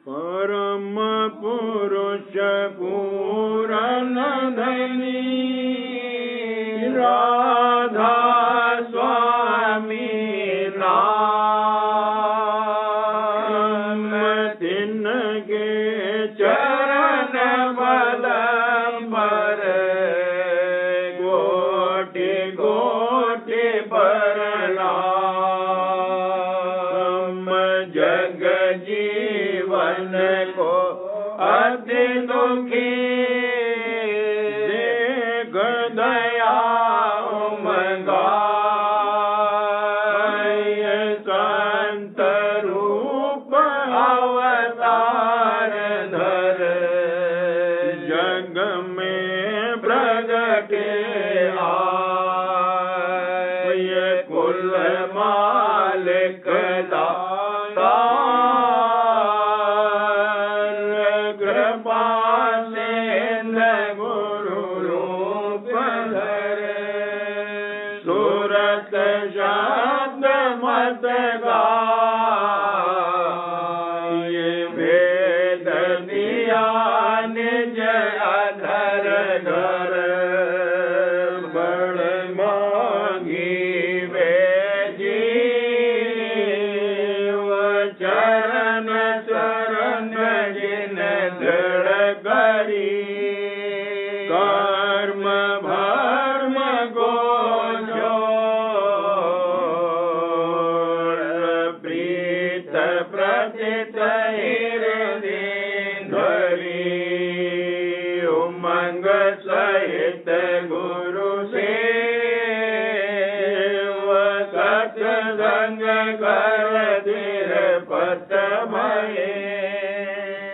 परम पुरुष पूरन धनी राधा स्वामी नाम तिनके चरण बल पर कोटि कोटि प्रणाम जग जीवन को अति दुखी देख दया उमगाय संत रूप अवतार धर जग में प्रगटे आय कुल मालिक दाता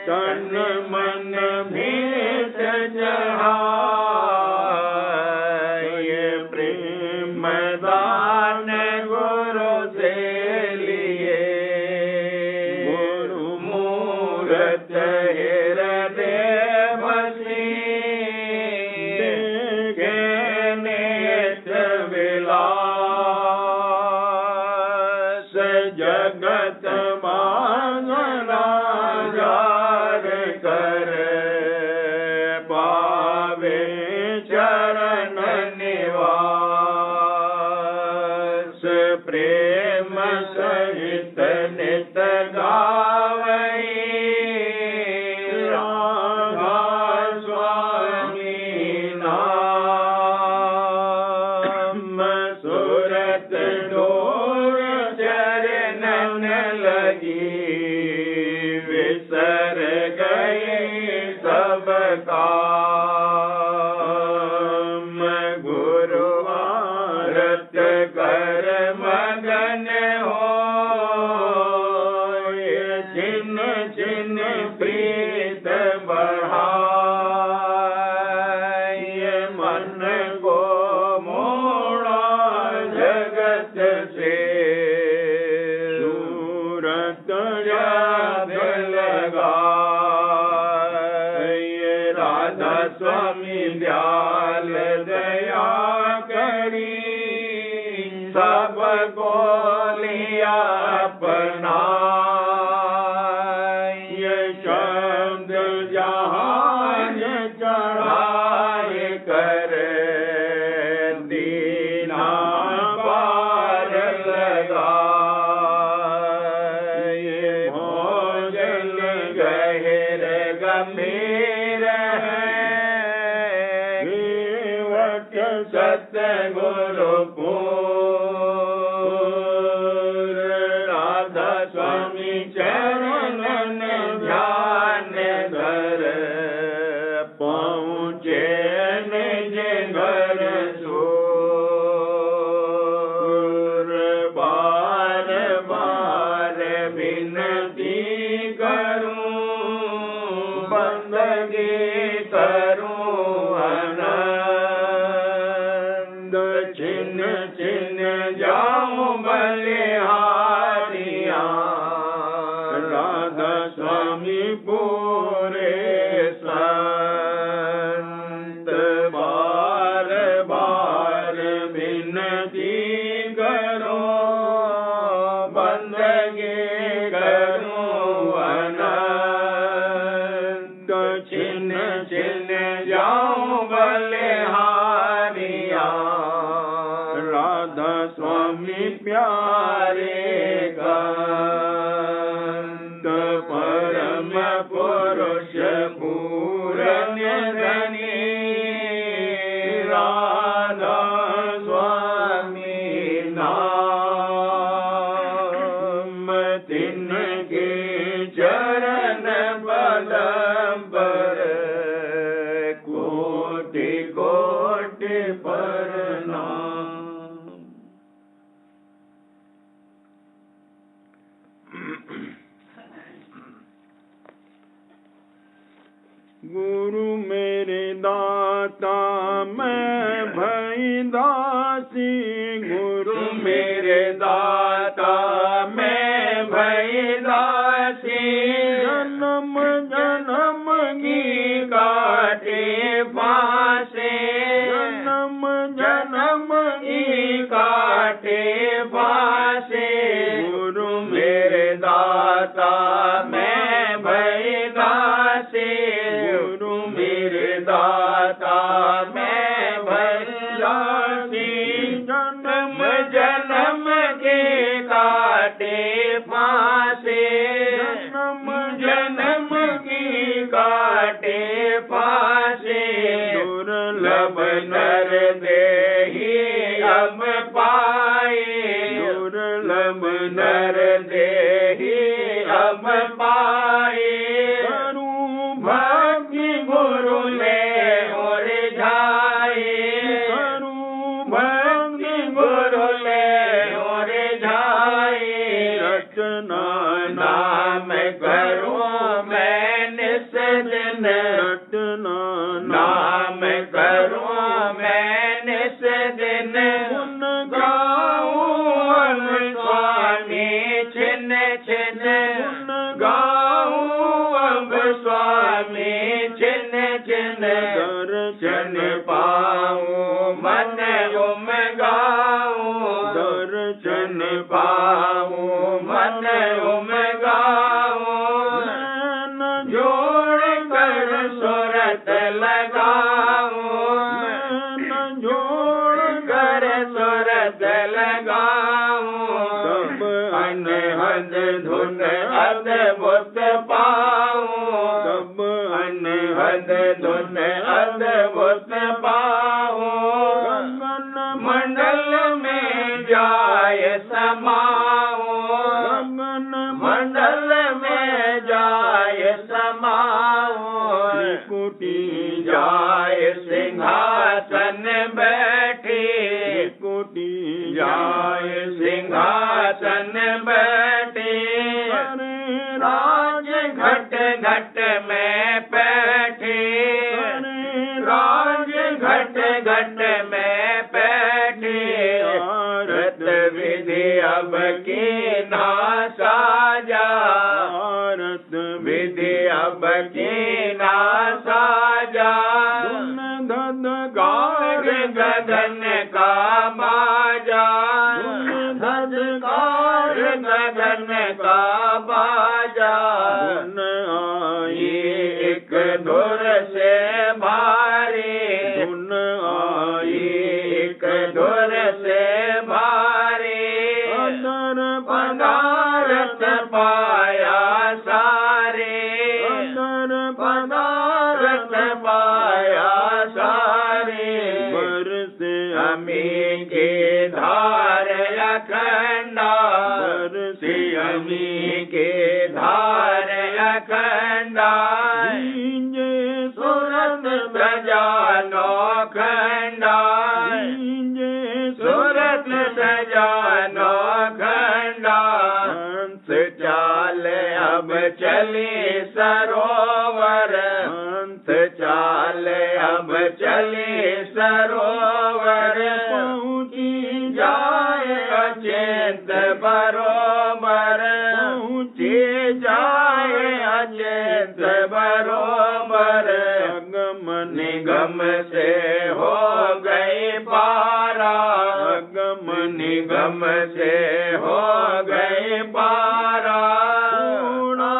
तन मन भेष जहाय प्रेम दान गुरु से लिए गुरु मूरत हृदय बसी नेत्र विलास जगत प्रेम सहित नित गावई राधा स्वामी नाम सुरत डोर चरणन लगी विसर गए सब काम गुरु आरत कर मगन हो जिन जिन प्रीत बढ़ाय मन को मोड़ा जगत से सूरत याद लगाय राधा स्वामी दयाल दया करी सब को लिया अपना ये शब्द जहान चढ़ाए कर दीना पार लगा ये भोजन गहर गंभीर है सतगुरु राधा स्वामी चरणन ध्यान धर पहुँचे निज घर सूर बार बार विनती करूं बंदगी करूं छिन छिन जाऊं बलिहारियां राधा स्वामी पूरे संत बार बार विनती करो बंदगी करूं अनंत छिन छिन जाऊं बलिहारिया राधा स्वामी प्यारे गंत परम पुरुष पूरन धनी राधा स्वामी नाम तिनके चरण बदम पर कोटि कोटि प्रणाम। गुरु मेरे दाता मैं भई दासी गुरु मेरे दाता मैं भई दासी जन्म जन्म की काटे फांसे जन्म जन्म की काटे फांसे गुरु मेरे दाता मैं भई दासी गुरु मेरे दाता मैं भई दासी जन्म जन्म के काटे फांसे जन्म जन्म की काटे फांसे दुर्लभ नर देहि अब पाए दुर्लभ नर देहि अब पाए भक्ति गुरु ले और जाए भक्ति गुरु ले और जाए रचना नाम करूं मैं निस दिन रचना नाम करूं मैं निस दिन गुण गाऊं स्वामी छिन छिन गुण गाऊं स्वामी छिन छिन दर्शन पाऊं मन उमगाऊं दर्शन पाऊं मन उमगाऊं नैन जोड़ कर सुरत लगाऊं नैन जोड़ कर सुरत लगाऊं सब अनहद धुन अद्भुत पाऊं सब अनहद धुन अद्भुत पाऊं गगन मंडल में जाय समाऊं गगन मंडल में जाय समाऊं त्रिकुटी जाय सिंहासन बैठी त्रिकुटी जाय सिंहासन बैठी राज घट घट में बैठे राज घट घट में बैठे आरत विधि अब की ना साजा आरत विधि अब की ना साजा धुन धदकार गगन का बाजा धुन धदकार गगन का बाजा धुन आई एक धुर से भारी धुन आई एक धुर से भारी अदर पदार्थ पाया सारे अदर पदार्थ पाया सारे बरसे अमी के धार अखंडा बरसे अमी के धार अखंडा दीजे सूरत सजानो खंडा दीजे सूरत सजानो खंडा हंस चाल अब चले सरोवर हंस चाल अब चले सरोवर पहुँची जाए अचिंत बरोबर पहुँची जाए अचिंत बरोबर अगम निगम से हो गई पारा अगम निगम से हो गई पारा उड़ा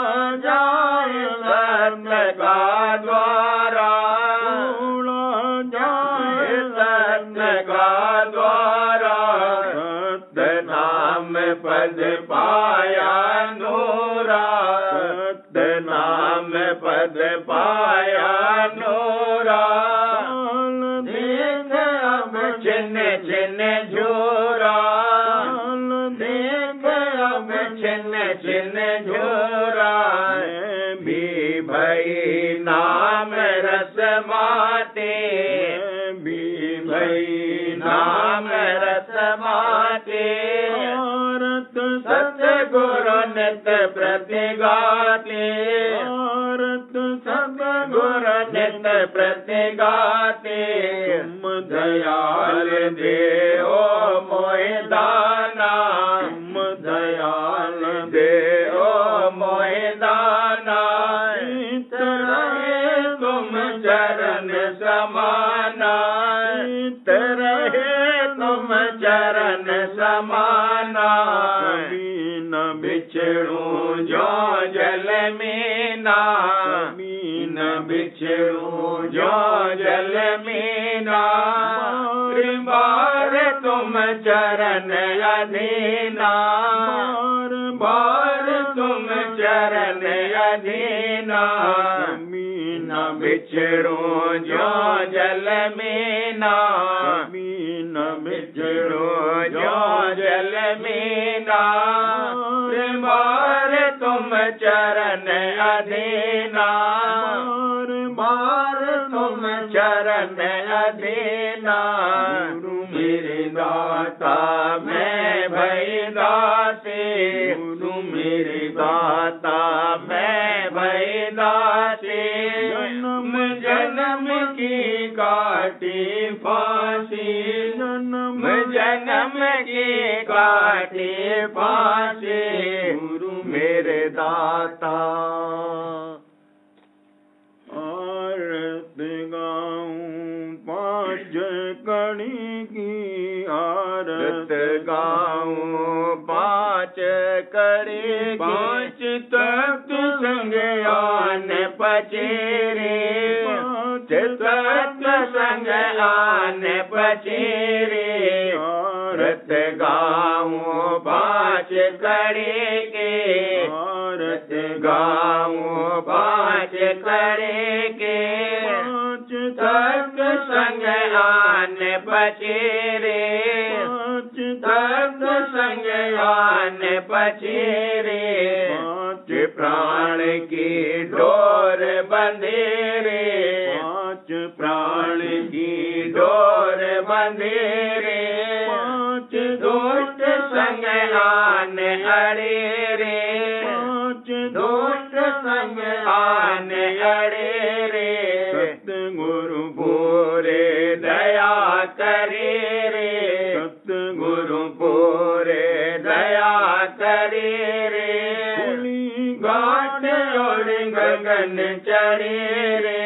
जाए सत्य का पद पाया नूरा, देख अब छिन्न छिन्न झूरा, देख अब छिन्न छिन्न झूरा, भी भई नाम रस माते, भी भई नाम रस माते, सतगुरु नित प्रति गाते, सतगुरु नित प्रति गाते, तुम दयाल देओ मोहि दाना, तुम दयाल देओ मोहि दाना, चित रहे तुम चरण समाना, चित रहे तुम चरण समाना, कभी न बिछड़ूं जो जल मीना, कभी न बिछड़ूं जो जल मीना, बार तुम चरण अधीना, बार तुम चरण अधीना, कभी न बिछड़ूं जो जल मीना, कभी न बिछड़ूं जो जल मीना, बार तुम चरण अधीना, बार तुम चरण अधीना, गुरु मेरे दाता मैं भई दासी, गुरु मेरे दाता मैं भई दासी, जन्म जन्म की काटी फांसी, जन्म जन्म की काटी फांसी, गुरु मेरे दाता। आरत गाऊं पाँच कड़ी की, आरत गाऊं पाँच कड़ी, पाँच तख्त संग आन पचेरे, पाँच तख्त संग आन पचेरे, आरत गाऊं पाँच कड़ी के, आरत गाऊं पाँच कड़ी के, पाँच तख्त संग आन पचेरे, पाँच तख्त संग आन पचेरे, पाँच प्राण की डोर बंधेरे, पाँच प्राण की डोर बंधेरे, पाँच दुष्ट संग आन अड़ेरे, पाँच दुष्ट संग आन अड़ेरे, सतगुरु पूरे दया करे रे, सतगुरु पूरे दया करे रे, घाट और गगन चढ़े रे,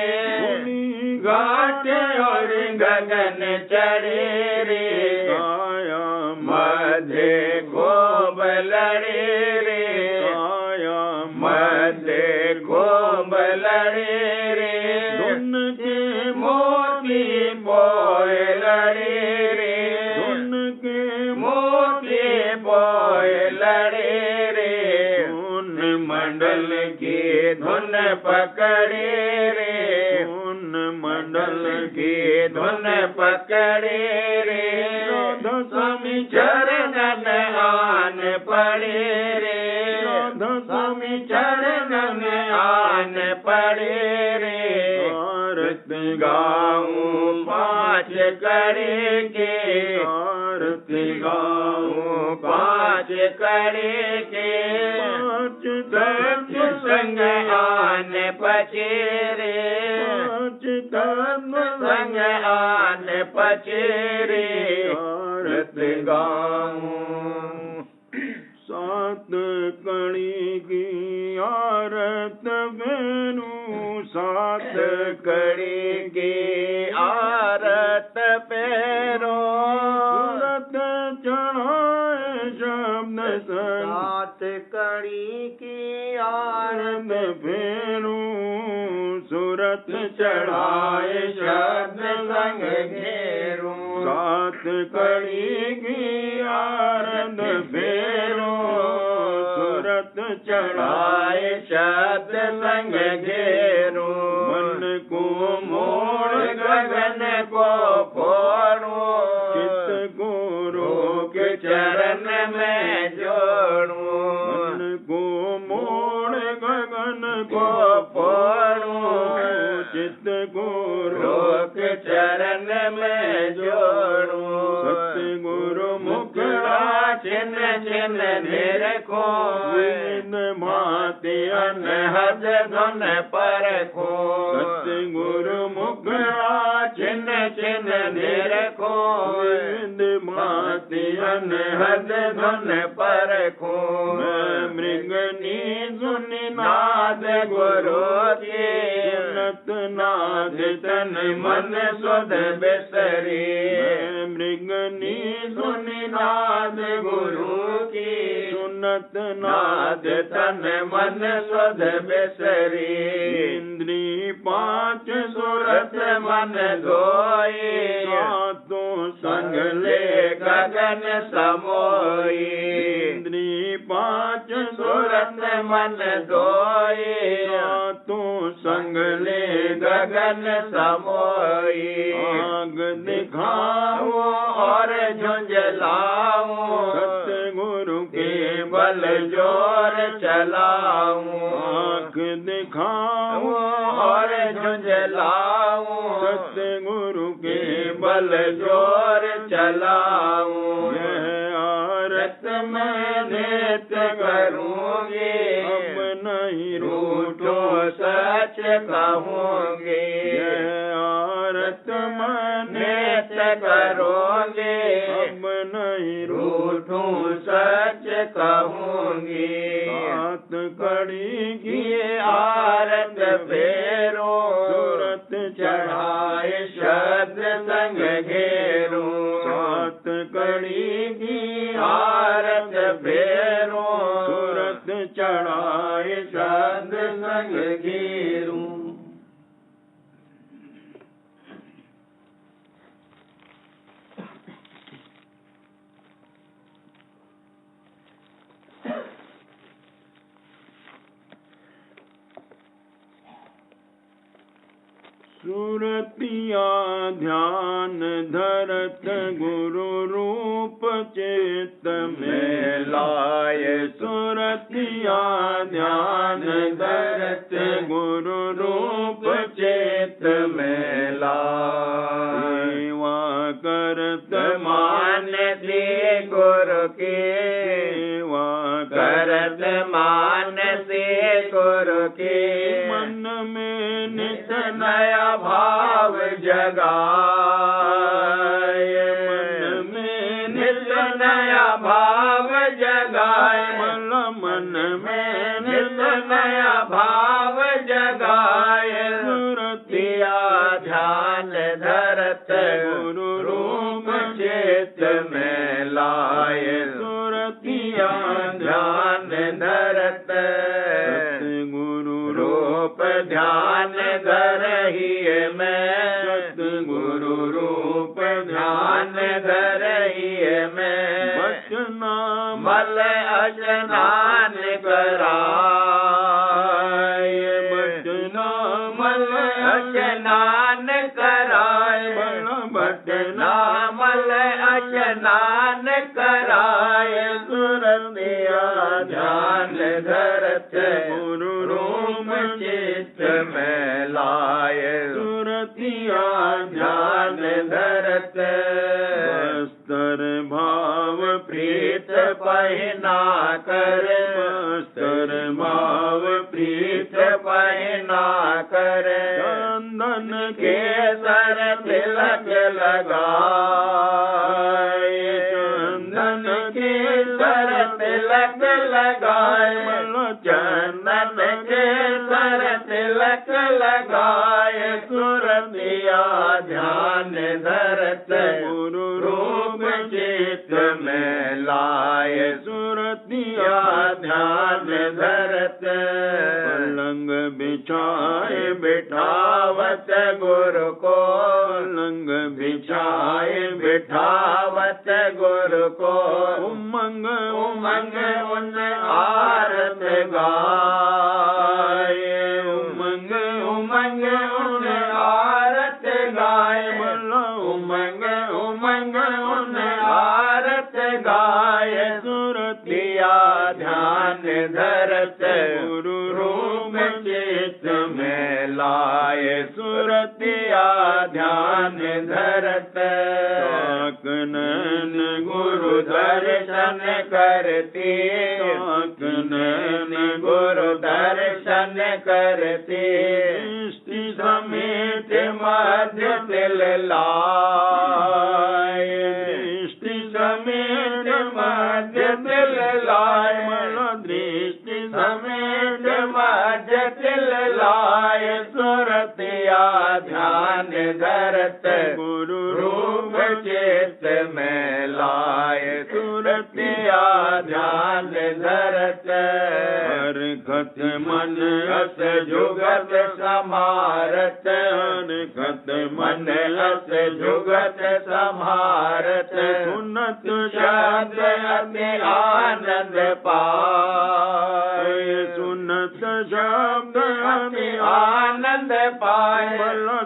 घाट और गगन चढ़े रे, काया मध्य खूब लड़े रे, काया मध्य खूब लड़े रे, धुन के मोती पोए लड़े रे, धुन के मोती पोए लड़े रे, धुन मंडल की धुन पकड़े रे, धुन मंडल की धुन पकड़े रे, राधा स्वामी चरणन आन पड़े रे, राधा स्वामी चरणन आन पड़े रे, आरत गाऊं पाँच कड़ी के, आरत गाऊं पाँच कड़ी के, पाँच तख्त संग आन पचेरे, पाँच तख्त संग आन पचेरे, आरत गाऊं सात कड़ी की आरत बेनू, सात कड़ी की आरत पेरो, सूरत चढ़ाए शब्द संग, सात कड़ी की आरत फेरू, सूरत चढ़ाए शब्द संग घेरू, सात कड़ी की आरत फेरू, सूरत चढ़ाए शब्द संग घेरू, गगन को फोड़ूं, चित्त गुरु के चरण में जोड़ूं, मन को मोड़ गगन को फोड़ूं, चित्त गुरु के चरण में जोड़ूं, सतगुरु मुखड़ा चिन्ह चिन्ह निरखो, माते अनहद धुन परखो, सतगुरु मुखड़ा चिन्ह चिन्ह निरखो, माते अनहद धुन परखो, मृगनी सुनि नाद गुरु के, सुनत नाद तन मन सुध बिसरी, मृगनी सुनि नाद गुरु की, सुनत नाद तन मन सुध बिसरी, इंद्री पांच सुरत मन धोई, सातों संग ले गगन समोई, इंद्री पांच सुरत मन धोई, सातों संग ले गगन समोई, आग दिखाओ और झुंझलाऊं, सतगुरु के बल जोर चलाऊं, आँख दिखाओ और झुंझलाऊं, सतगुरु के बल जोर चलाऊं, यह आरत मैं नित्य करूंगी, अब नहीं रूठो सच कहूंगी, यह आरत मन नित्य करोगे, अब नहीं रूठो सच कहूंगी, सात कड़ी की ये आरत फेरो, सूरत चढ़ाए शब्द संग घेरो, सात कड़ी की आरत फेरो, सूरत चढ़ाए शब्द संग घेरो। सुरतिया ध्यान धरत गुरु रूप चित्त में लाए, सुरतिया ध्यान धरत गुरु रूप चित्त में लाए, सेवा करत मान से गुरु की, सेवा करत मान से गुरु की, मन में नित नया भाव जगाए, मन में नित नया भाव जगाए, मन में नित नया भाव जगाए, सुरतिया ध्यान धरत गुरु रूप चित्त में लाए, सुरतिया ध्यान धरत गुरु रूप ध्यान धरहिए मैं, सतगुरु रूप ध्यान धरहिए मैं, बचना मल अजनान कराए, बचना मल अजनान कराए, बचना मल अजनान कराए, सुरतिया ध्यान धरत गुरु रूप चित्त में लाए, सुरतिया ध्यान धरत बस्तर भाव प्रीत पहना कर, बस्तर भाव प्रीत पहना कर, चंदन केसर तिलक लगाए, चंदन केसर तिलक लगाए, चंदन केसर तिलक लगाए, सुरतिया ध्यान धरत गुरु रूप चित्त में लाए, सुरतिया ध्यान धरत पलंग बिछाए बिठावत गुरु को, पलंग बिछाए बिठावत गुरु को, उमंग उमंग उन आरत गाए, उमंग उमंग उन आरत गाए, धरत गुरु रूप चित्त में लाए सुरतिया ध्यान धरत साकनन गुरु दर्शन करती साकनन गुरु दर्शन करती दृष्टि समेत मध्य तिल लाए दृष्टि समेत मध्य तिल लाए दृष्टि समेत मध्य तिल लाए सुरतिया ध्यान धरत गुरु रूप चित्त में लाए सुरतिया ध्यान धरत हर खत मन अस जुगत समारत हर खत मन अस जुगत समारत सुनत शब्द अति आनंद पाए सुनत शब्द अति आनंद पाए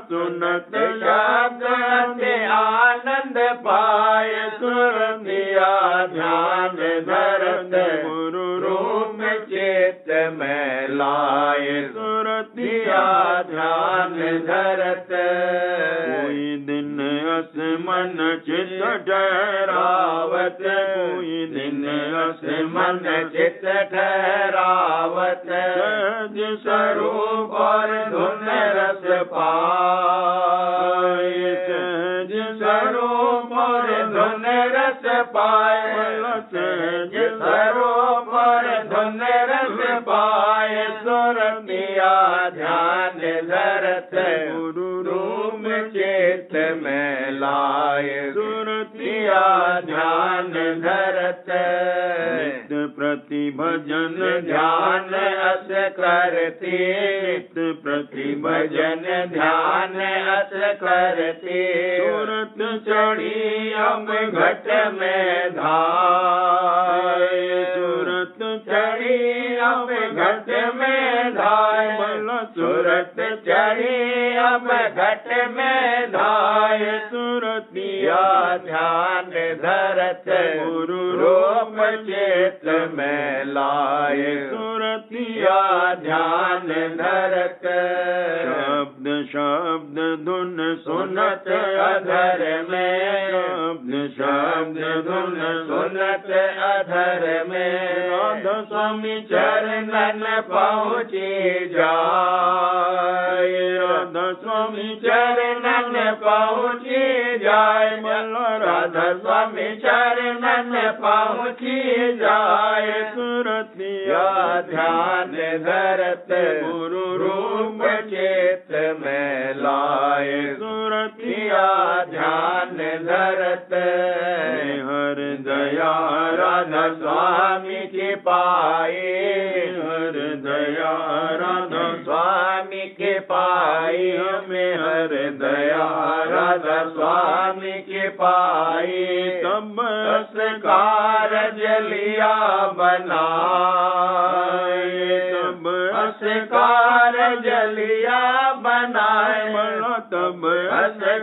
सुनत शब्द अति आनंद पाए सुरतिया ध्यान धरत गुरु रूप चित्त में लाए सुरतिया ध्यान धरत कोई दिन अस मन चित्त ठहरावत कोई दिन अस मन चित्त ठहरावत सहज स्वरूप और धुन रस पाए सहज स्वरूप और धुन रस पाए सहज स्वरूप और धुन रस पाए सुरतिया ध्यान धरत गुरु रूप चित्त में लाए सुरतिया ध्यान धरत नित्य प्रति भजन ध्यान अस करती नित्य प्रति भजन ध्यान अस करती सूरत चढ़ी अब घट में धाय सूरत चढ़ी अब घट में धाय सूरत चढ़ी अब घट में धाय सुरतिया ध्यान धरत गुरु रूप चित्त में लाए सुरतिया ध्यान धरत शब्द शब्द धुन सुनत अधर में शब्द धुन सुनत अधर में राधा स्वामी चरणन पहुँची जाए राधा स्वामी चरणन पहुँची जाए राधा स्वामी चरणन पहुँची जाए सुरतिया ध्यान धरत गुरु रूप चित्त में लाए सुरतिया ध्यान धरत हर दया राधा स्वामी की पाए हर दया राधा स्वामी के पाए हमें हर दया राधा स्वामी के पाए तब कारज लिया बनाए तब कारज लिया बनाए तब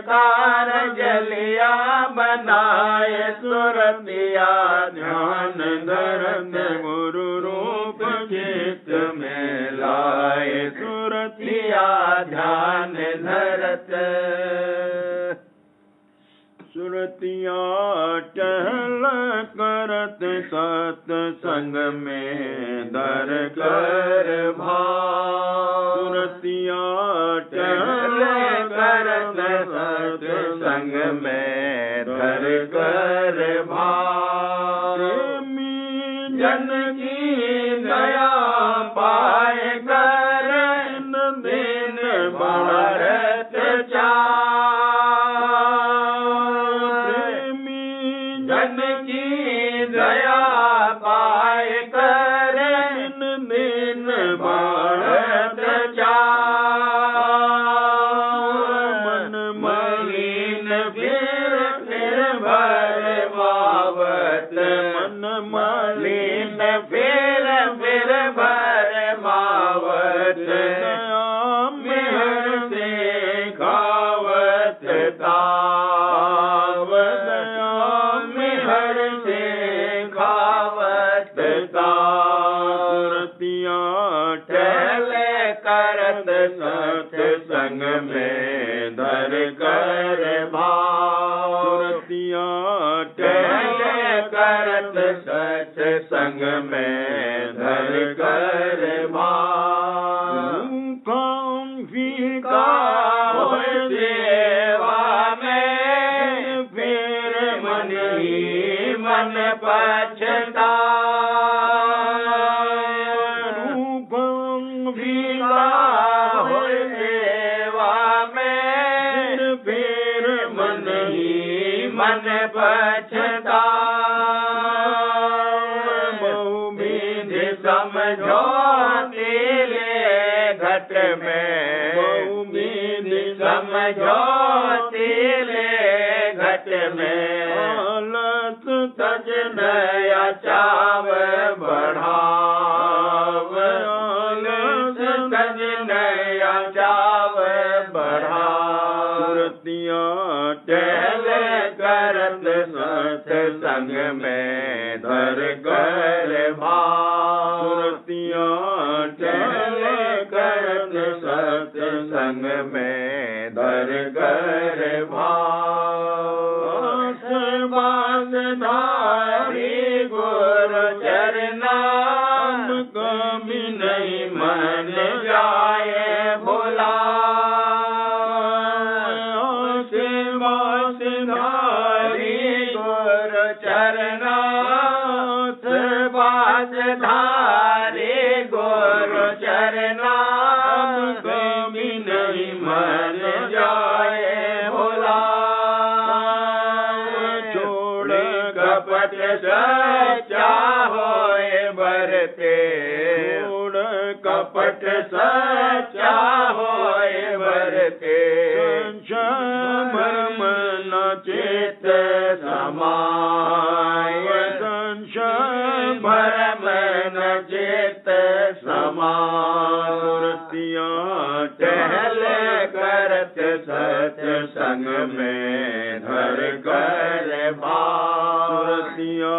कारज लिया बनाए सुरतिया ध्यान धरत गुरु रूप चित्त में लाए सुरतिया ध्यान धरत सुरतिया टहल करत सत्संग में दर कर भाव सुरतिया टहल करत सत्संग में दर कर भाव जन की दया पाए कर दिन भारत चा दया पाए कर दिन भारत चा मन मलिन फिर भर भाव करत सत्संग में धर कर भाव सुरतिया टहले करत सत्संग में धर कर भाव काम फीका होय सेवा में फिर मन ही मन पछता मन पछता बहुविधि समझौते ले घट में बहुविधि समझौते ले घट में आलस तज नया चाव बढ़ाव आलस तज नया चाव बढ़ाव सुरतिया टहले करत सत्संग में धर कर भाव सुरतिया टहले करत सत्संग में धर कर भाव बास धारी गुरु चरना कभी नहीं मन जाए भोला धारे गुरु चरना कभी नहीं मन जाए भोला छोड़ कपट सच्चा होए बरते छोड़ कपट सच्चा होए बरते भ्रम न चेत समाय भरम न चेत समारतिया टहले करत सत्संग में धर कर भावतिया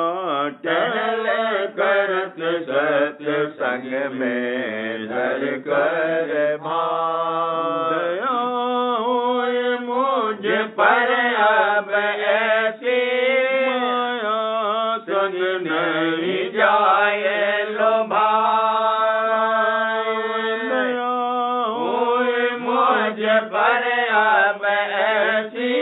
टहले करत सत्संग में धर कर भाव दया होए मुझ पर अब ऐसी नहीं जाए लोभा होए मुझ पर अब ऐसी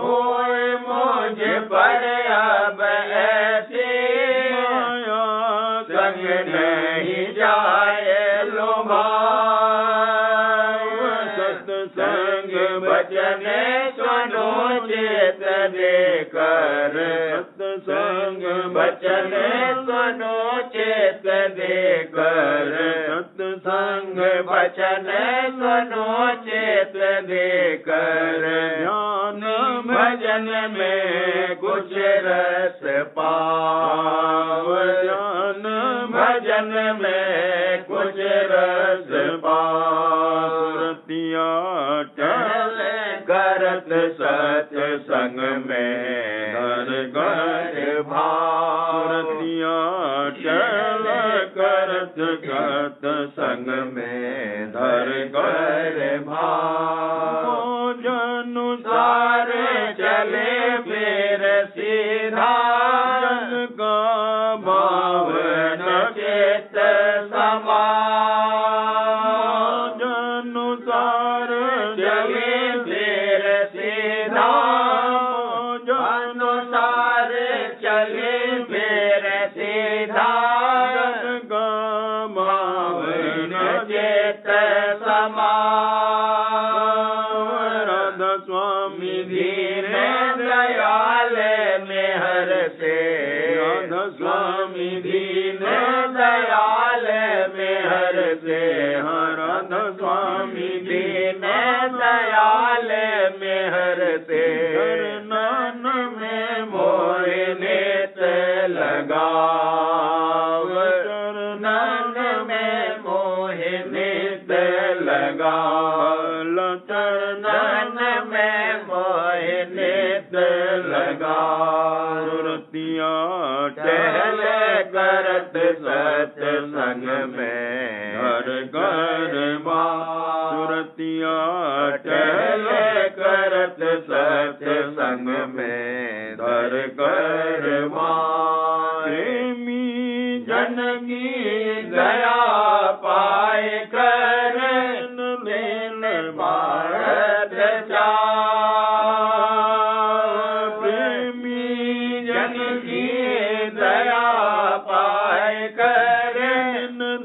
होए मुझ पर अब ऐसी संग नहीं जाए लोभा सत्संग बचन सुनो चेत देकर सत्संग बचन सुनो चेत देकर सत्संग बचन सुनो चेत देकर ध्यान भजन में कुछ रस पाव ध्यान भजन में कुछ रस पाव रतिया टहले करत सत्संग में धर कर भारतिया चल करत सत्संग में धर कर भानुसार चले फिर सीधा जन का भाव न चेत समा जनुसार चले फिर सीधा अनुसार चले फिर सीधा भावन चेत समा राधा स्वामी धीर दयाल मेहर से राधा स्वामी दीन दयाल मेहर से राधा स्वामी दीन दयाल मेहर से नेत लगाव चरणन में मोहे नेत लगाव चरणन में मोहे नेत लगाव रतिया टहले करत सत्संग में हर करमा सुरतिया टहल करत सत्संग में धर करमा प्रेमी जन की दया पाए कर लेन भारत प्रेमी जन की दया पाए कर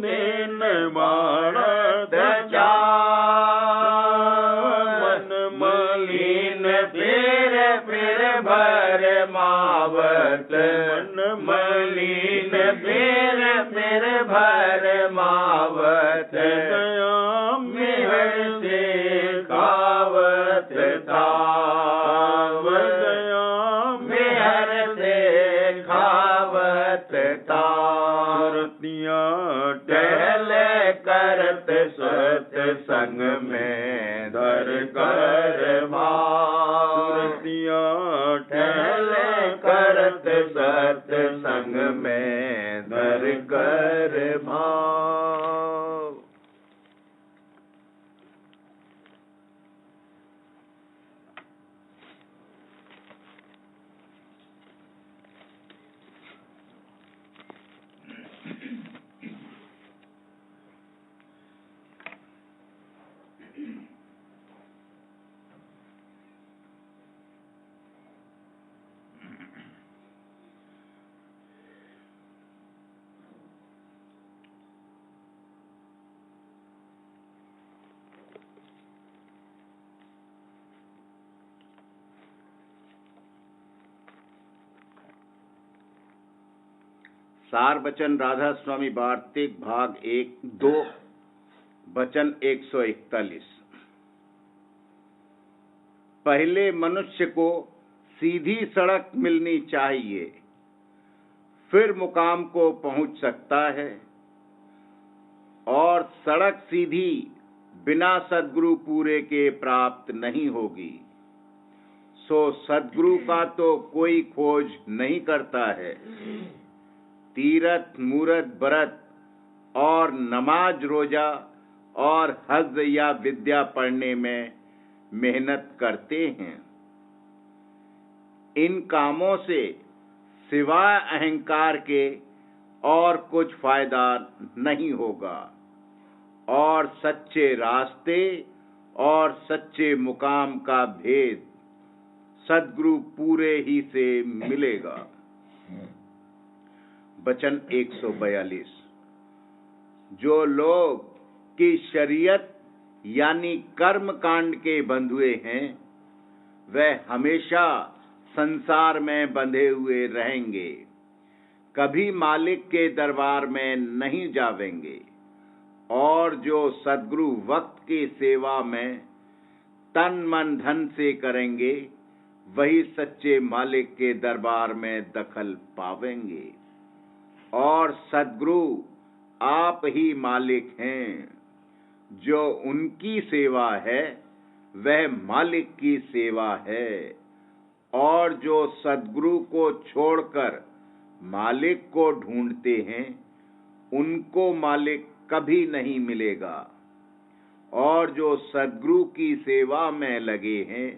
देन भारत मन मलिन फिर भर मावत मन मलिन फिर भर मावत दया मिहर से खावत ताव दया मिहर से खावत ताव सुरतिया टहल करत सत्संग में धर करमा सुरतिया टहल करत सत्संग में धर करमा सार बचन राधा स्वामी वार्तिक भाग 1-2 वचन 141। पहले मनुष्य को सीधी सड़क मिलनी चाहिए, फिर मुकाम को पहुंच सकता है, और सड़क सीधी बिना सद्गुरु पूरे के प्राप्त नहीं होगी। सो सद्गुरु का तो कोई खोज नहीं करता है। तीरथ मूरत व्रत और नमाज रोजा और हज या विद्या पढ़ने में मेहनत करते हैं। इन कामों से सिवाय अहंकार के और कुछ फायदा नहीं होगा, और सच्चे रास्ते और सच्चे मुकाम का भेद सद्गुरु पूरे ही से मिलेगा। वचन 142। जो लोग की शरीयत यानी कर्म कांड के बंधुए हैं, वह हमेशा संसार में बंधे हुए रहेंगे, कभी मालिक के दरबार में नहीं जावेंगे। और जो सद्गुरु वक्त की सेवा में तन मन धन से करेंगे, वही सच्चे मालिक के दरबार में दखल पावेंगे। और सद्गुरु आप ही मालिक हैं। जो उनकी सेवा है वह मालिक की सेवा है, और जो सद्गुरु को छोड़कर मालिक को ढूंढते हैं, उनको मालिक कभी नहीं मिलेगा। और जो सद्गुरु की सेवा में लगे हैं,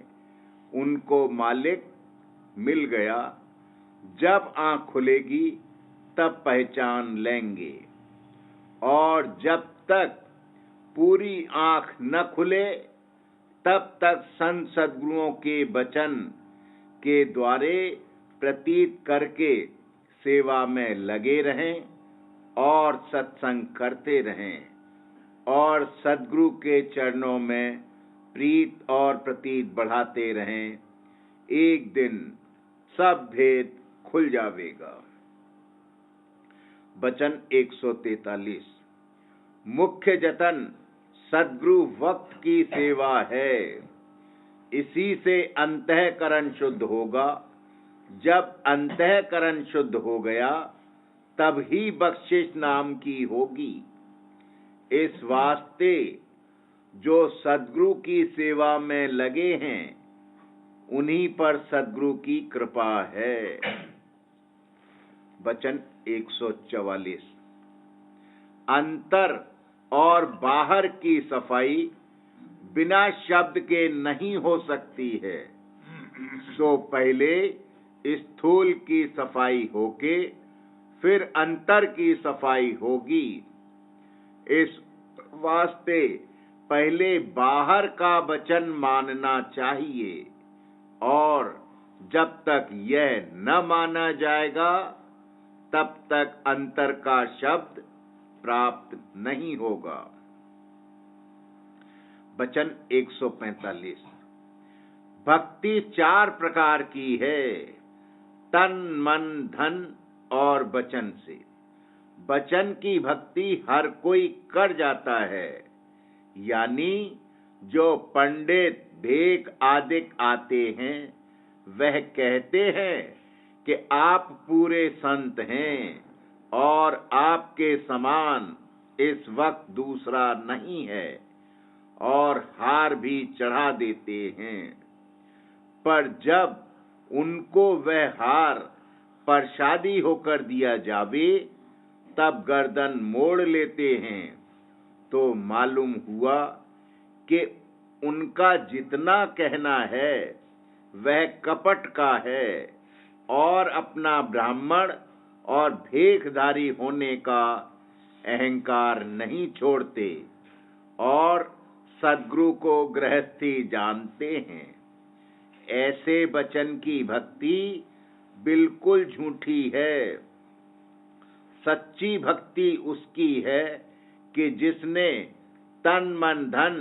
उनको मालिक मिल गया। जब आँख खुलेगी तब पहचान लेंगे, और जब तक पूरी आँख न खुले तब तक संत सद्गुरुओं के वचन के द्वारे प्रतीत करके सेवा में लगे रहें और सत्संग करते रहें, और सद्गुरु के चरणों में प्रीत और प्रतीत बढ़ाते रहें। एक दिन सब भेद खुल जावेगा। वचन 143। मुख्य जतन सद्गुरु वक्त की सेवा है। इसी से अंतःकरण शुद्ध होगा। जब अंतःकरण शुद्ध हो गया, तब ही बख्शिश नाम की होगी। इस वास्ते जो सद्गुरु की सेवा में लगे हैं, उन्हीं पर सद्गुरु की कृपा है। वचन 144। अंतर और बाहर की सफाई बिना शब्द के नहीं हो सकती है। सो पहले स्थूल की सफाई होके फिर अंतर की सफाई होगी। इस वास्ते पहले बाहर का वचन मानना चाहिए, और जब तक यह न माना जाएगा तब तक अंतर का शब्द प्राप्त नहीं होगा। वचन 145। भक्ति 4 प्रकार की है, तन, मन, धन और वचन से। वचन की भक्ति हर कोई कर जाता है, यानी जो पंडित, भेख आदि आते हैं वह कहते हैं कि आप पूरे संत हैं और आपके समान इस वक्त दूसरा नहीं है, और हार भी चढ़ा देते हैं। पर जब उनको वह हार प्रसादी होकर दिया जावे तब गर्दन मोड़ लेते हैं। तो मालूम हुआ कि उनका जितना कहना है वह कपट का है, और अपना ब्राह्मण और भेखधारी होने का अहंकार नहीं छोड़ते, और सद्गुरु को गृहस्थी जानते हैं। ऐसे वचन की भक्ति बिल्कुल झूठी है। सच्ची भक्ति उसकी है कि जिसने तन, मन, धन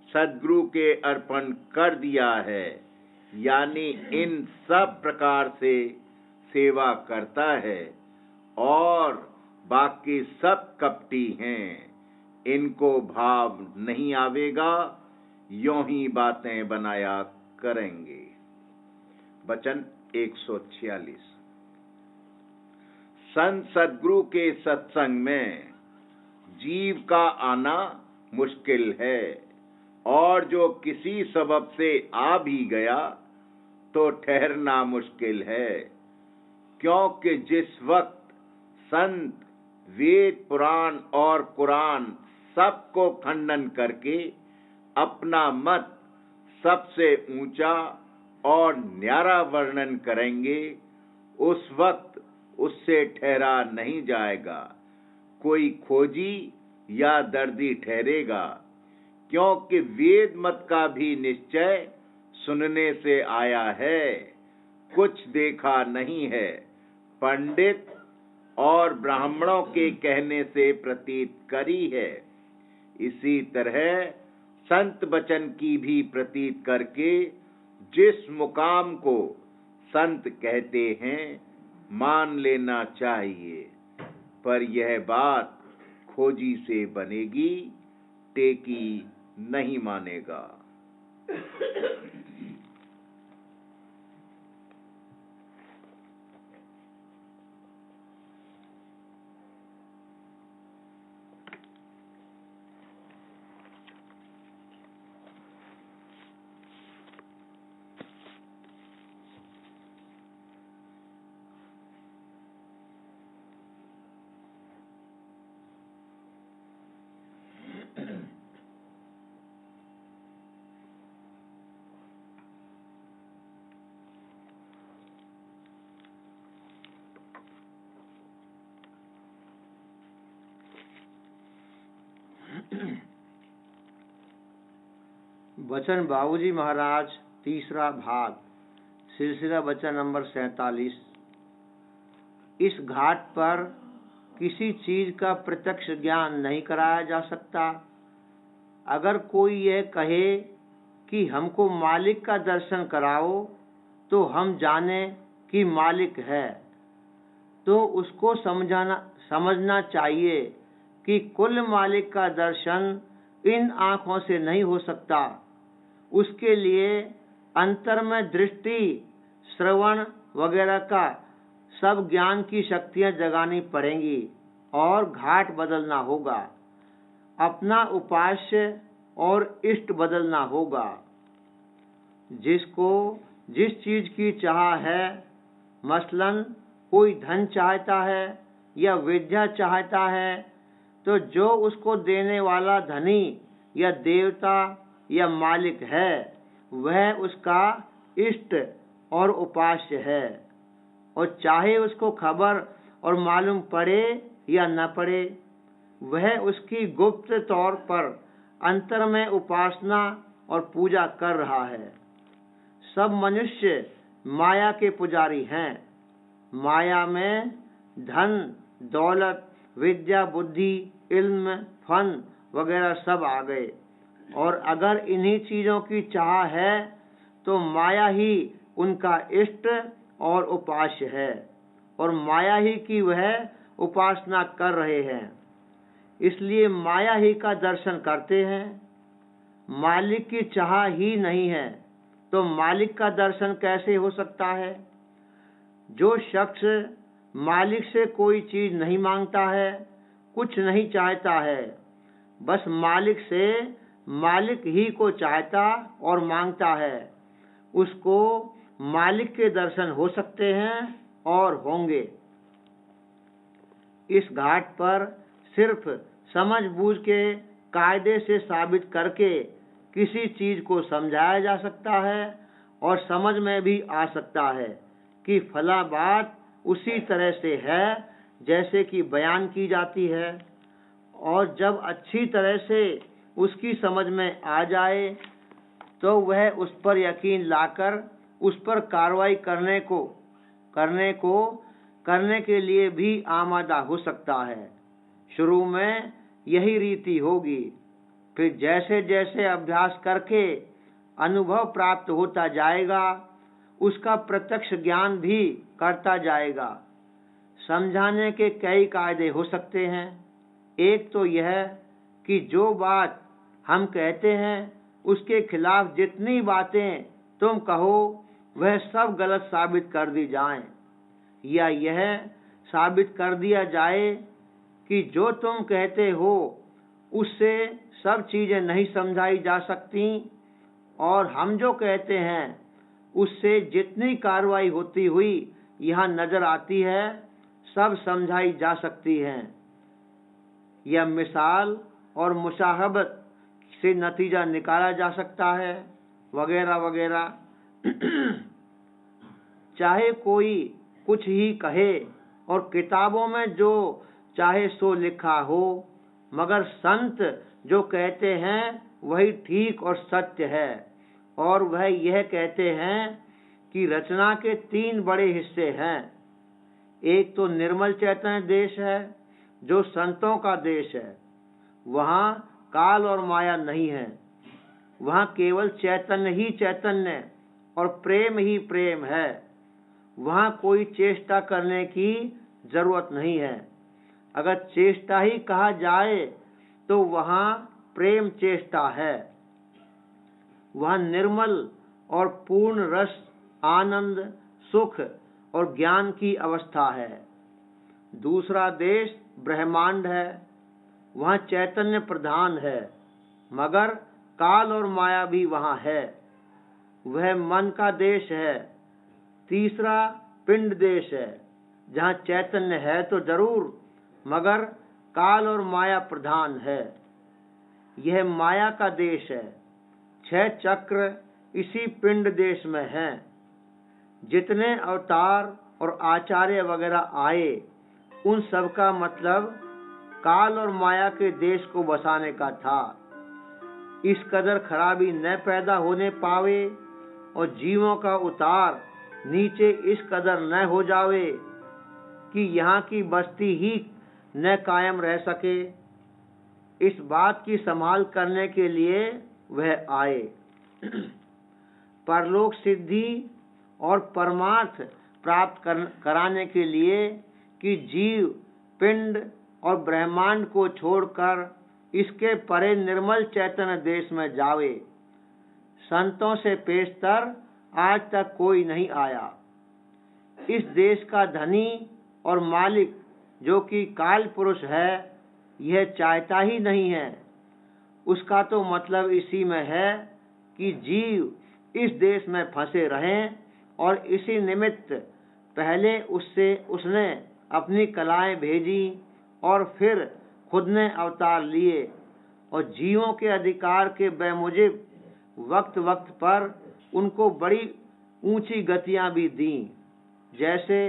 सद्गुरु के अर्पण कर दिया है, यानी इन सब प्रकार से सेवा करता है, और बाकी सब कपटी हैं। इनको भाव नहीं आवेगा, यों ही बातें बनाया करेंगे। वचन 146। संत सद्गुरु के सत्संग में जीव का आना मुश्किल है, और जो किसी सबब से आ भी गया तो ठहरना मुश्किल है, क्योंकि जिस वक्त संत वेद, पुराण और कुरान सबको खंडन करके अपना मत सबसे ऊंचा और न्यारा वर्णन करेंगे, उस वक्त उससे ठहरा नहीं जाएगा। कोई खोजी या दर्दी ठहरेगा, क्योंकि वेद मत का भी निश्चय सुनने से आया है, कुछ देखा नहीं है। पंडित और ब्राह्मणों के कहने से प्रतीत करी है। इसी तरह संत वचन की भी प्रतीत करके जिस मुकाम को संत कहते हैं मान लेना चाहिए, पर यह बात खोजी से बनेगी, टेकी नहीं मानेगा। वचन बाबूजी महाराज, तीसरा भाग, सिलसिला वचन नंबर 47। इस घाट पर किसी चीज का प्रत्यक्ष ज्ञान नहीं कराया जा सकता। अगर कोई यह कहे कि हमको मालिक का दर्शन कराओ तो हम जाने कि मालिक है, तो उसको समझना चाहिए कि कुल मालिक का दर्शन इन आँखों से नहीं हो सकता। उसके लिए अंतर में दृष्टि, श्रवण वगैरह का सब ज्ञान की शक्तियां जगानी पड़ेंगी और घाट बदलना होगा। अपना उपास्य और इष्ट बदलना होगा। जिसको जिस चीज की चाह है, मसलन कोई धन चाहता है या विद्या चाहता है, तो जो उसको देने वाला धनी या देवता या मालिक है वह उसका इष्ट और उपास्य है, और चाहे उसको खबर और मालूम पड़े या न पड़े, वह उसकी गुप्त तौर पर अंतर में उपासना और पूजा कर रहा है। सब मनुष्य माया के पुजारी हैं। माया में धन, दौलत, विद्या, बुद्धि, इल्म, फन वगैरह सब आ गए, और अगर इन्हीं चीजों की चाह है तो माया ही उनका इष्ट और उपास्य है, और माया ही की वह उपासना कर रहे हैं, इसलिए माया ही का दर्शन करते हैं। मालिक की चाह ही नहीं है तो मालिक का दर्शन कैसे हो सकता है? जो शख्स मालिक से कोई चीज नहीं मांगता है, कुछ नहीं चाहता है, बस मालिक से मालिक ही को चाहता और मांगता है, उसको मालिक के दर्शन हो सकते हैं और होंगे। इस घाट पर सिर्फ समझ बूझ के कायदे से साबित करके किसी चीज को समझाया जा सकता है, और समझ में भी आ सकता है कि फला बात उसी तरह से है जैसे कि बयान की जाती है, और जब अच्छी तरह से उसकी समझ में आ जाए तो वह उस पर यकीन लाकर उस पर कार्रवाई करने के लिए भी आमादा हो सकता है। शुरू में यही रीति होगी, फिर जैसे जैसे अभ्यास करके अनुभव प्राप्त होता जाएगा, उसका प्रत्यक्ष ज्ञान भी करता जाएगा। समझाने के कई कायदे हो सकते हैं। एक तो यह कि जो बात हम कहते हैं उसके खिलाफ जितनी बातें तुम कहो वह सब गलत साबित कर दी जाएं, या यह साबित कर दिया जाए कि जो तुम कहते हो उससे सब चीजें नहीं समझाई जा सकती, और हम जो कहते हैं उससे जितनी कार्रवाई होती हुई यहाँ नजर आती है सब समझाई जा सकती हैं। यह मिसाल और मुशाहबत से नतीजा निकाला जा सकता है, वगैरह वगैरह। चाहे कोई कुछ ही कहे और किताबों में जो चाहे सो लिखा हो, मगर संत जो कहते हैं वही ठीक और सत्य है, और वह यह कहते हैं कि रचना के 3 बड़े हिस्से हैं। एक तो निर्मल चैतन्य देश है जो संतों का देश है, वहाँ काल और माया नहीं है, वहाँ केवल चैतन्य ही चैतन्य और प्रेम ही प्रेम है, वहाँ कोई चेष्टा करने की जरूरत नहीं है। अगर चेष्टा ही कहा जाए तो वहाँ प्रेम चेष्टा है। वहाँ निर्मल और पूर्ण रस, आनंद, सुख और ज्ञान की अवस्था है। दूसरा देश ब्रह्मांड है, वहाँ चैतन्य प्रधान है, मगर काल और माया भी वहाँ है, वह मन का देश है। तीसरा पिंड देश है, जहाँ चैतन्य है तो जरूर, मगर काल और माया प्रधान है, यह माया का देश है। 6 चक्र इसी पिंड देश में हैं। जितने अवतार और आचार्य वगैरह आए उन सब का मतलब काल और माया के देश को बसाने का था। इस कदर खराबी न पैदा होने पावे और जीवों का उतार नीचे इस कदर न हो जावे कि यहाँ की बस्ती ही न कायम रह सके, इस बात की संभाल करने के लिए वह आए। परलोक सिद्धि और परमार्थ प्राप्त कराने के लिए कि जीव पिंड और ब्रह्मांड को छोड़कर इसके परे निर्मल चैतन्य देश में जावे। संतों से पेशतर आज तक कोई नहीं आया। इस देश का धनी और मालिक जो कि काल पुरुष है यह चाहता ही नहीं है। उसका तो मतलब इसी में है कि जीव इस देश में फंसे रहें, और इसी निमित्त पहले उसने अपनी कलाएं भेजी और फिर खुद ने अवतार लिए और जीवों के अधिकार के बेमुजिब वक्त वक्त पर उनको बड़ी ऊंची गतियां भी दी, जैसे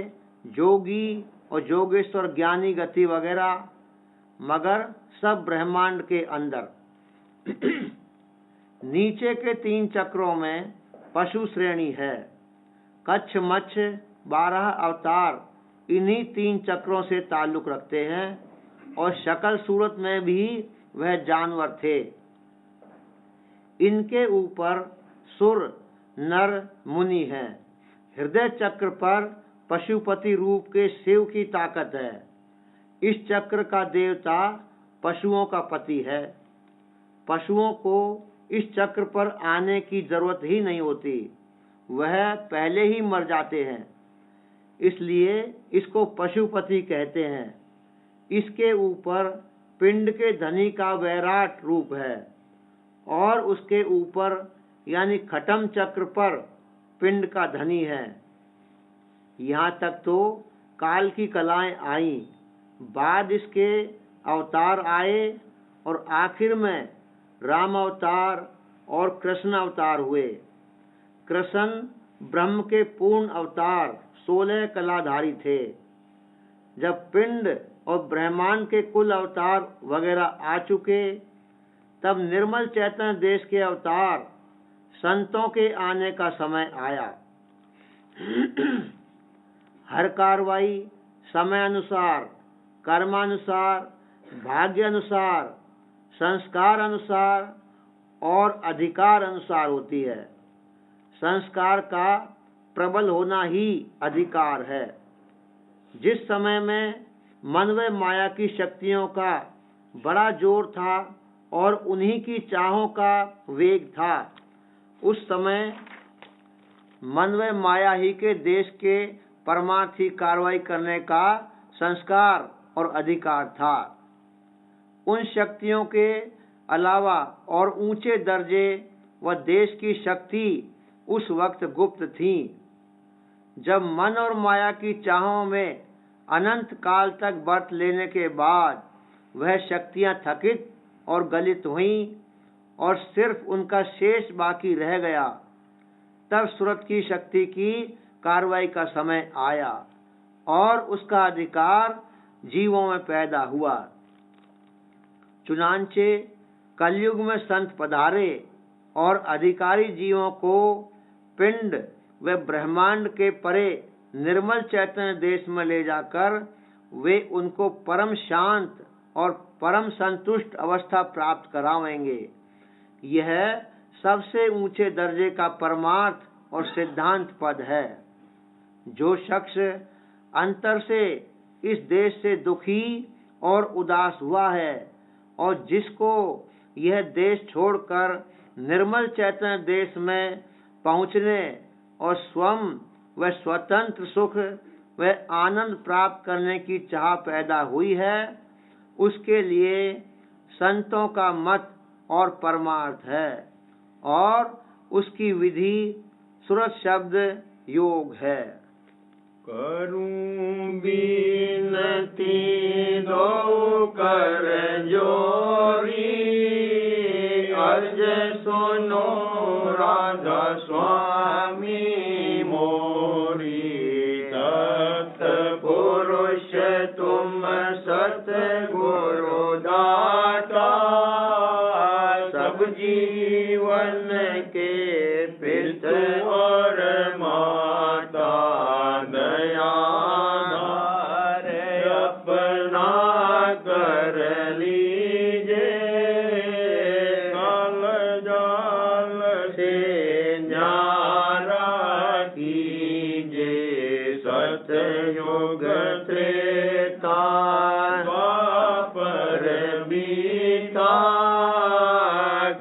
जोगी और जोगेश्वर ज्ञानी गति वगैरह, मगर सब ब्रह्मांड के अंदर। नीचे के 3 चक्रों में पशु श्रेणी है। कच्छ मच्छ 12 अवतार इन्हीं 3 चक्रों से ताल्लुक रखते हैं और शक्ल सूरत में भी वह जानवर थे। इनके ऊपर सुर नर मुनि हैं। हृदय चक्र पर पशुपति रूप के शिव की ताकत है। इस चक्र का देवता पशुओं का पति है। पशुओं को इस चक्र पर आने की जरूरत ही नहीं होती, वह पहले ही मर जाते हैं, इसलिए इसको पशुपति कहते हैं। इसके ऊपर पिंड के धनी का वैराट रूप है और उसके ऊपर यानी खटम चक्र पर पिंड का धनी है। यहाँ तक तो काल की कलाएं आईं, बाद इसके अवतार आए और आखिर में राम अवतार और कृष्ण अवतार हुए। कृष्ण ब्रह्म के पूर्ण अवतार 16 कलाधारी थे। जब पिंड और ब्रह्मांड के कुल अवतार वगैरह आ चुके, तब निर्मल चैतन्य देश के अवतार संतों के आने का समय आया। हर कार्रवाई समय अनुसार, कर्मानुसार, भाग्य अनुसार, संस्कार अनुसार और अधिकार अनुसार होती है। संस्कार का प्रबल होना ही अधिकार है। जिस समय में मन व माया की शक्तियों का बड़ा जोर था और उन्हीं की चाहों का वेग था, उस समय मन व माया ही के देश के परमार्थी कार्रवाई करने का संस्कार और अधिकार था। उन शक्तियों के अलावा और ऊंचे दर्जे व देश की शक्ति उस वक्त गुप्त थी। जब मन और माया की चाहों में अनंत काल तक बर्त लेने के बाद वह शक्तियां थकित और गलित हुईं और सिर्फ उनका शेष बाकी रह गया, तब सूरत की शक्ति की कार्रवाई का समय आया और उसका अधिकार जीवों में पैदा हुआ। चुनांचे कलयुग में संत पधारे और अधिकारी जीवों को पिंड व ब्रह्मांड के परे निर्मल चैतन्य देश में ले जाकर वे उनको परम शांत और परम संतुष्ट अवस्था प्राप्त करावेंगे। यह सबसे ऊंचे दर्जे का परमार्थ और सिद्धांत पद है। जो शख्स अंतर से इस देश से दुखी और उदास हुआ है और जिसको यह देश छोड़कर निर्मल चैतन्य देश में पहुंचने और स्वयं व स्वतंत्र सुख व आनंद प्राप्त करने की चाह पैदा हुई है, उसके लिए संतों का मत और परमार्थ है और उसकी विधि सूरत शब्द योग है। करूं बीनती दो कर जोरी, अर्ज सुनो राधा स्वामी मोरी। सत पुरुष तुम सत गुरु दाता, सब जीवन के पिता और माता। दया अपना कर लीजे, काल जाल से न्यारा कीजे। सतयुग त्रेता द्वापर बीता,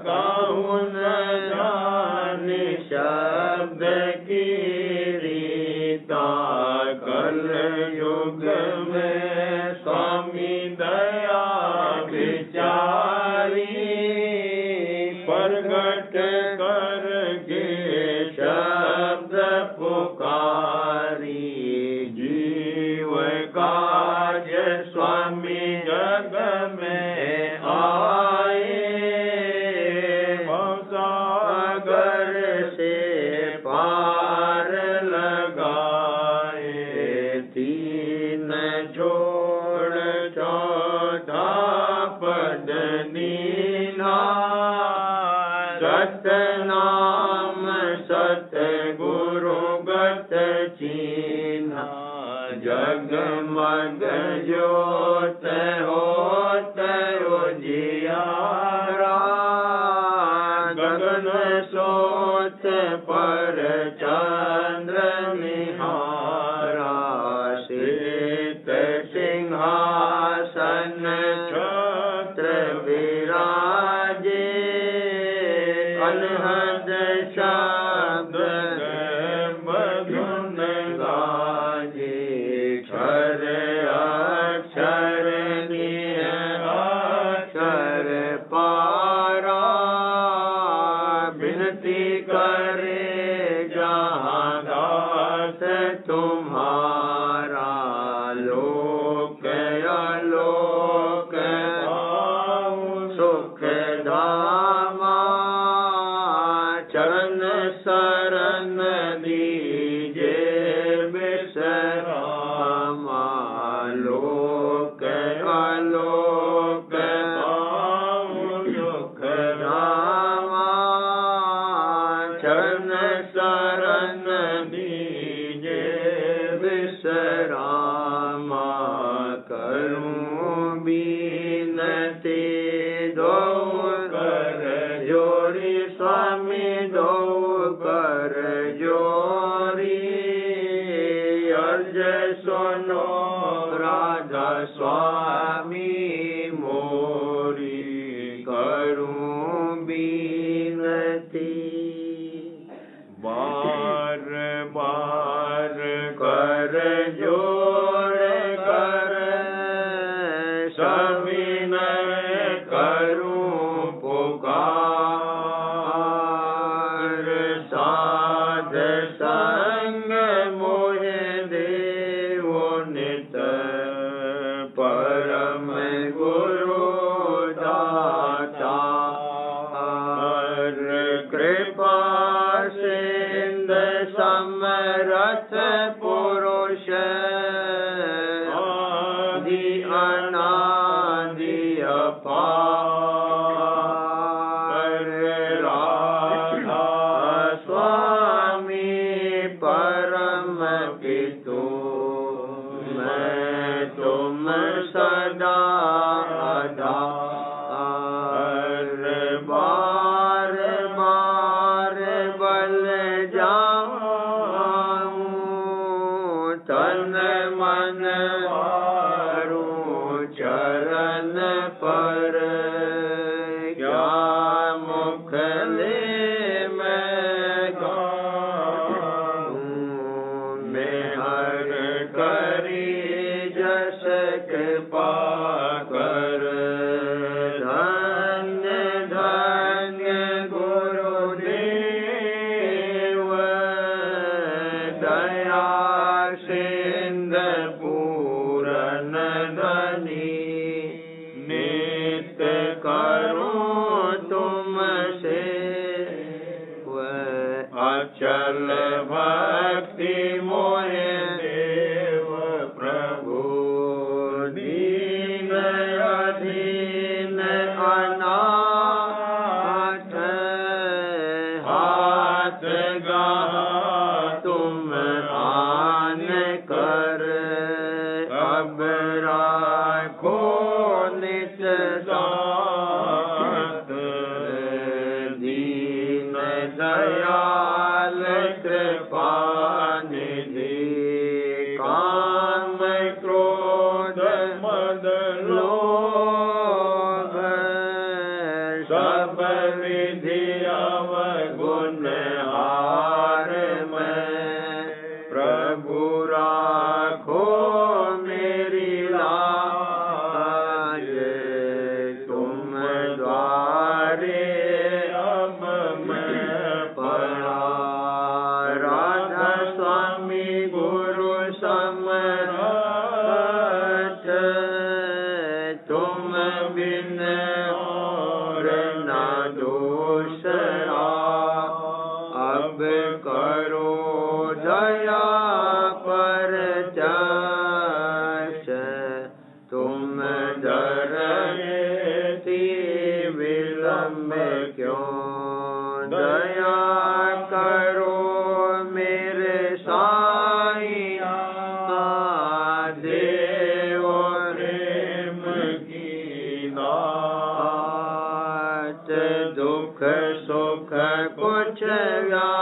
कौन जाने शब्द की रीता। कल युग में स्वामी दया विचारी, प्रगट करके शब्द पुकारी। जीव काज स्वामी जग में सतनाम सतगुरु गत चीन्हा, जगमग ज्योत होत उजियारा, गगन सोत पर चंद्र निहारा, शीत सिंहासन छत्र विराजे, अनहद शब्द मधुन गाजे, क्षर अक्षर निय अक्षर पारा, विनती करे जहाँ दास तुम्हारा, लोक अलोक सुख धामा, चरण शरण दीजे विश्रामा, लोक अलोक सुख धामा, चरण शरण दीजे विश्रामा, करूं बीनती दो कर जोड़ी, स्वामी दो कर जोड़ी, अर्ज सुनो राधा स्वामी मोरी, करूं बीनती बार बार कर जोड़ कर, सविनय करूं पुकार, साध संग मोहे देवो नित, परम गुरु दाता, कृपा सिंध समरथ पुरुष, आदि अनादि अपार, राधा स्वामी परम पितु, मैं तुम सदा आधार, बार बार बल जाऊं, तन मन वारूं चरण पर, क्या मुख ले मैं गाऊं, मैं हर करी जस कृपा कर, धन्य धन्य गुरुदेव, दया सिंध पूरन धनी, नित्य करूं तुमसे अचल भक्ति मोहे देव प्रभु, दीन अधीन अनाथ, हाथ गहा तुम आन कर, अब राखो नित साथ, दीन दयाल कृपा निधि, काम क्रोध मद लोभ, सब विधि अवगुण हार में, प्रभु राखो मेरी लाज, तुम द्वारे अब मैं पड़ा, राधा स्वामी गुरु समरथ, तुम बिन और न दूसरा, अब करो दया पर जस, तुम डरती विलम्ब क्यों, दया करो मेरे साईं, देव प्रेम की दात, दुख सुख कुछ व्या